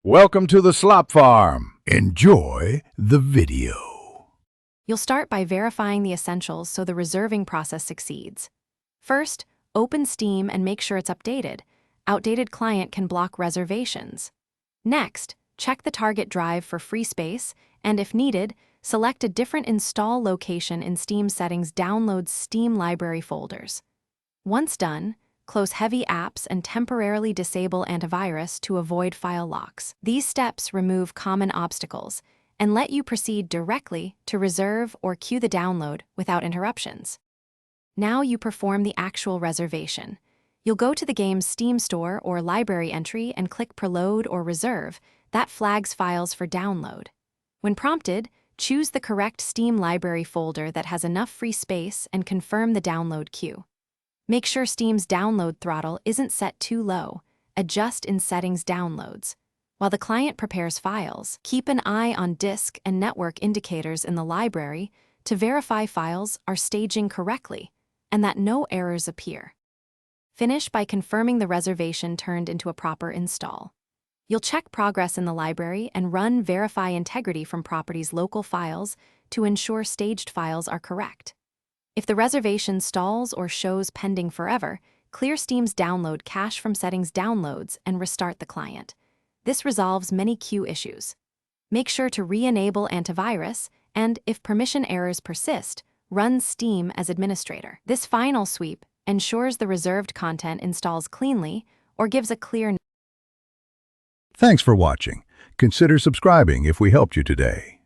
Welcome to the Slop Farm. Enjoy the video. You'll start by verifying the essentials so the reserving process succeeds. First, open Steam and make sure it's updated. Outdated client can block reservations. Next, check the target drive for free space, and if needed, select a different install location in Steam settings. Download Steam library folders. Once done, close heavy apps and temporarily disable antivirus to avoid file locks. These steps remove common obstacles and let you proceed directly to reserve or queue the download without interruptions. Now you perform the actual reservation. You'll go to the game's Steam store or library entry and click Preload or Reserve. That flags files for download. When prompted, choose the correct Steam library folder that has enough free space and confirm the download queue. Make sure Steam's download throttle isn't set too low. Adjust in Settings Downloads. While the client prepares files, keep an eye on disk and network indicators in the library to verify files are staging correctly and that no errors appear. Finish by confirming the reservation turned into a proper install. You'll check progress in the library and run Verify Integrity from properties' local files to ensure staged files are correct. If the reservation stalls or shows pending forever, clear Steam's download cache from Settings Downloads and restart the client. This resolves many queue issues. Make sure to re-enable antivirus and, if permission errors persist, run Steam as administrator. This final sweep ensures the reserved content installs cleanly or gives a clear. Thanks for watching. Consider subscribing if we helped you today.